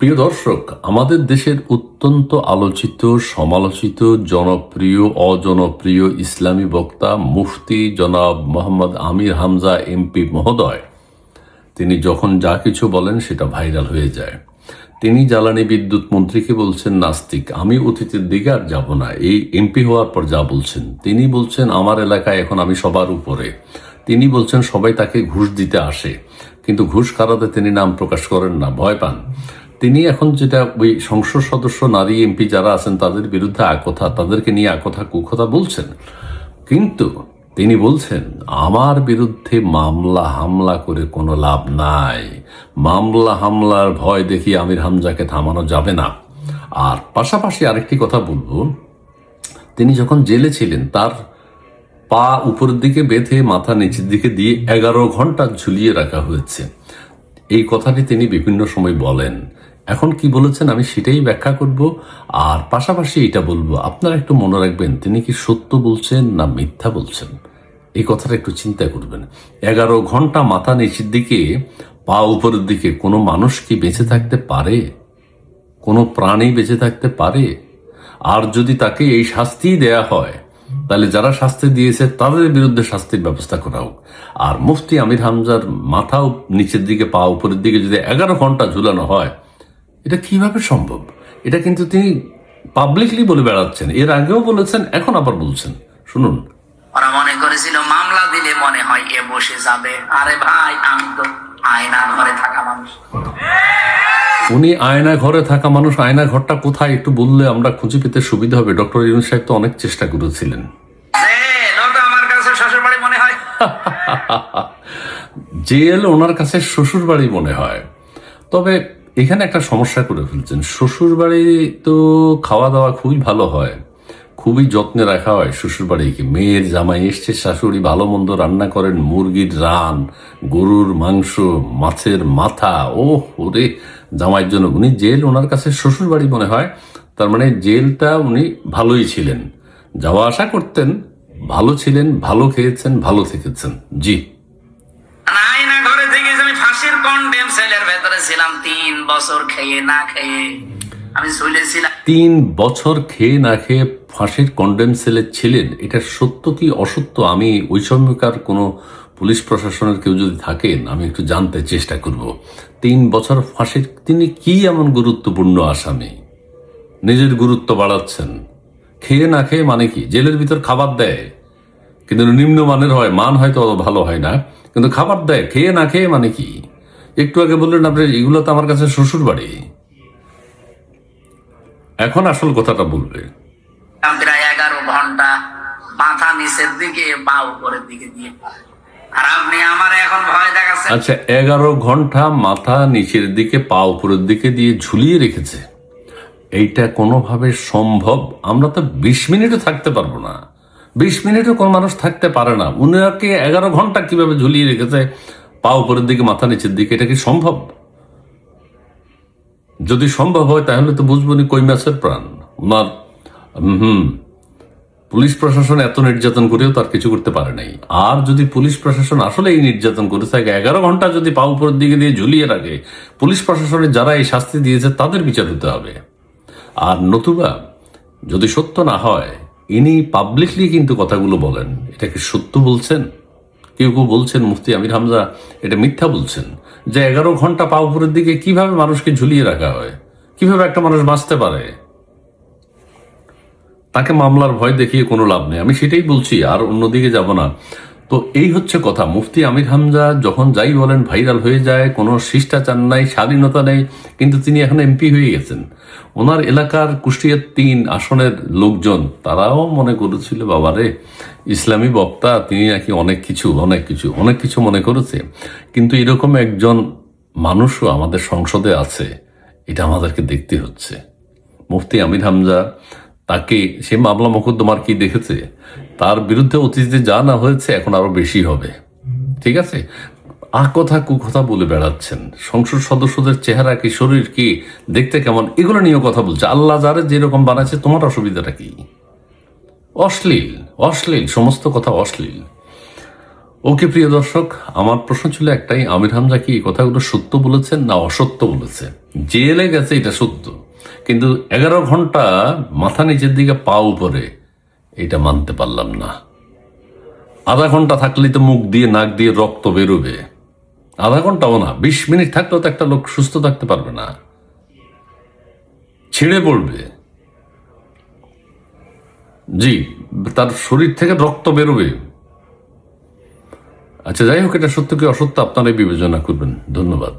প্রিয় দর্শক, আমাদের দেশের অত্যন্ত আলোচিত, সমালোচিত, জনপ্রিয়, অজনপ্রিয় ইসলামী বক্তা মুফতি জনাব মোহাম্মদ আমির হামজা এমপি মহোদয়, তিনি যখন যা কিছু বলেন সেটা ভাইরাল হয়ে যায়। তিনি জ্বালানি বিদ্যুৎ মন্ত্রীকে বলছেন নাস্তিক। আমি অতীতের দিকে আর যাব না। এই এমপি হওয়ার পর যা বলছেন, তিনি বলছেন আমার এলাকায় এখন আমি সবার উপরে। তিনি বলছেন সবাই তাকে ঘুষ দিতে আসে, কিন্তু ঘুষ কারাতে তিনি নাম প্রকাশ করেন না, ভয় পান। তিনি এখন যেটা ওই সংসদ সদস্য নারী এমপি যারা আছেন তাদের বিরুদ্ধে আকথা, তাদেরকে নিয়ে আকথা কুকথা বলছেন, কিন্তু তিনি বলছেন আমার বিরুদ্ধে মামলা হামলা করে কোনো লাভ নাই। মামলা হামলার ভয় দেখি আমির হামজাকে থামানো যাবে না। আর পাশাপাশি আরেকটি কথা বলবো, তিনি যখন জেলে ছিলেন তার পা উপরের দিকে বেঁধে মাথা নিচের দিকে দিয়ে 11 ঘন্টা ঝুলিয়ে রাখা হয়েছে। এই কথাটি তিনি বিভিন্ন সময় বলেন। এখন কি বলেছেন আমি সেটাই ব্যাখ্যা করব, আর পাশাপাশি এটা বলবো, আপনারা একটু মনে রাখবেন তিনি কি সত্য বলছেন না মিথ্যা বলছেন, এই কথাটা একটু চিন্তা করবেন। 11 ঘন্টা মাথা নিচের দিকে পা উপরের দিকে কোনো মানুষ কি বেঁচে থাকতে পারে? কোনো প্রাণী বেঁচে থাকতে পারে? আর যদি তাকে এই শাস্তি দেয়া হয়, তাহলে যারা শাস্তি দিয়েছে তাদের বিরুদ্ধে শাস্তির ব্যবস্থা করা হোক। আর মুফতি আমির হামজার মাথাও নিচের দিকে পা উপরের দিকে যদি 11 ঘন্টা ঝুলানো হয়, এটা কিভাবে সম্ভব? এটা কিন্তু তিনি পাবলিকলি বলে বেড়াচ্ছেন, এর আগেও বলেছেন, এখন আবার বলছেন। শুনুন। ওরা মনে করেছিল মামলা দিলে মনে হয় এ বসে যাবে। আরে ভাই, আমি তো আয়না ঘরে থাকা মানুষ। উনি আয়না ঘরে থাকা মানুষ। আয়না ঘরটা কোথায় একটু বললে আমরা খুঁজে পেতে সুবিধা হবে। ডক্টর ইউনূস সাহেব তো অনেক চেষ্টা করেছিলেন। আমার কাছে শ্বশুর বাড়ি মনে হয়। জেল ওনার কাছে শ্বশুর বাড়ি মনে হয়। তবে এখানে একটা সমস্যা করে ফেলছেন। শ্বশুর বাড়ি তো খাওয়া দাওয়া খুবই ভালো হয়, খুবই যত্নে রাখা হয় শ্বশুর বাড়িকে। মেয়ের জামাই এসছে, শাশুড়ি ভালো মন্দ রান্না করেন, মুরগির রান, গরুর মাংস, মাছের মাথা। ও ওরে, জামাইয়ের জন্য উনি জেল ওনার কাছে শ্বশুর বাড়ি মনে হয়। তার মানে জেলটা উনি ভালোই ছিলেন, যাওয়া আসা করতেন, ভালো ছিলেন, ভালো খেয়েছেন, ভালো থেকেছেন। জি, আয়না ঘরে থেকে আমি ফাঁসির কন্ডেম সেলের ভেতরে ছিলাম 3 বছর খেয়ে না খেয়ে। আমি ঝুলেছিলাম 3 বছর খেয়ে না খেয়ে ফাঁসির কন্ডেম সেলে ছিলেন। এটা সত্য কি অসত্য, আমি ওই সময়কার কোনো পুলিশ প্রশাসনের কেউ যদি থাকেন আমি একটু জানতে চেষ্টা করব। 3 বছর ফাঁসির, তিনি কি এমন গুরুত্বপূর্ণ আসামি? নিজের গুরুত্ব বাড়াচ্ছেন। খেয়ে না খেয়ে মানে কি? জেলের ভিতর খাবার দেয়, কিন্তু নিম্নমানের হয়, মান হয়তো অত ভালো হয় না, কিন্তু খাবার দেয়। খেয়ে না খেয়ে মানে কি? একটু আগে বললেন আপনি এগুলো তো আমার কাছে শ্বশুর বাড়ি। এখন আসল কথাটা বলবে। প্রায় 11 ঘন্টা মাথা নিচের দিকে পা উপরের দিকে দিয়ে। আর আপনি আমার এখন ভয় দেখাচ্ছেন। আচ্ছা, 11 ঘন্টা মাথা নিচের দিকে পা উপরের দিকে দিয়ে ঝুলিয়ে রেখেছে, এইটা কোনোভাবে সম্ভব? আমরা তো 20 মিনিটও থাকতে পারবো না। 20 মিনিটও কোন মানুষ থাকতে পারে না। উনাকে 11 ঘন্টা কিভাবে ঝুলিয়ে রেখেছে পা উপরের দিকে মাথা নিচের দিকে? এটা কি সম্ভব? যদি সম্ভব হয় তাহলে তো বুঝবো নি কই মাছের প্রাণ ওনার। পুলিশ প্রশাসন এত নির্যাতন করেও তার কিছু করতে পারে নাই। আর যদি পুলিশ প্রশাসন আসলে এই নির্যাতন করে থাকে, 11 ঘন্টা যদি পা উপরের দিকে দিয়ে ঝুলিয়ে রাখে, পুলিশ প্রশাসনের যারা এই শাস্তি দিয়েছে তাদের বিচার হতে হবে। আর নতুবা যদি সত্য না হয়, ইনি পাবলিকলি কিন্তু কথাগুলো বলেন, এটা কি সত্য বলছেন? কেউ কেউ বলছেন মুফতি আমির হামজা এটা মিথ্যা বলছেন, যে 11 ঘন্টা পা উপরের দিকে কিভাবে মানুষকে ঝুলিয়ে রাখা হয়, কিভাবে একটা মানুষ বাঁচতে পারে? তাকে মামলার ভয় দেখিয়ে কোনো লাভ নেই, আমি সেটাই বলছি, আর অন্যদিকে যাব না। তো এই হচ্ছে কথা। মুফতি আমির হামজা যখন যাই বলেন ভাইরাল হয়ে যায়, কোনো শিষ্টাচার নাই, শালীনতা নেই, কিন্তু তিনি এখন এমপি হয়ে গেছেন। ওনার এলাকার কুষ্টিয়ার 3 আসনের লোকজন তারাও মনে করেছিল বাবারে ইসলামী বক্তা, তিনি নাকি অনেক কিছু মনে করেছে। কিন্তু এরকম একজন মানুষও আমাদের সংসদে আছে, এটা আমাদেরকে দেখতে হচ্ছে। মুফতি আমির হামজা, তাকে সে মামলা মোকদ্দমার কি দেখেছে? তার বিরুদ্ধে অতীতে যা না হয়েছে এখন আরো বেশি হবে। ঠিক আছে, কথা কুকথা বলে বেড়াচ্ছেন। সংসদ সদস্যদের চেহারা কি, শরীর কি, দেখতে কেমন, এগুলো নিয়েও কথা বলছে। আল্লাহ যারে যেরকম বানাচ্ছে, তোমার অসুবিধাটা কি? অশ্লীল, সমস্ত কথা অশ্লীল। ওকে প্রিয় দর্শক, আমার প্রশ্ন ছিল একটাই, আমির হামজা কি এই কথাগুলো সত্য বলেছেন না অসত্য বলেছে? জেলে গেছে এটা সত্য, কিন্তু 11 ঘন্টা মাথা নিচের দিকে পা উপরে, এটা মানতে পারলাম না। আধা ঘন্টা থাকলেই তো মুখ দিয়ে নাক দিয়ে রক্ত বেরোবে, আধা ঘন্টাও না, 20 মিনিট থাকলেও তো একটা লোক সুস্থ থাকতে পারবে না, ছিঁড়ে পড়বে। জি, তার শরীর থেকে রক্ত বেরোবে। আচ্ছা, যাই হোক, এটা সত্য কি অসত্য আপনারাই বিবেচনা করবেন। ধন্যবাদ।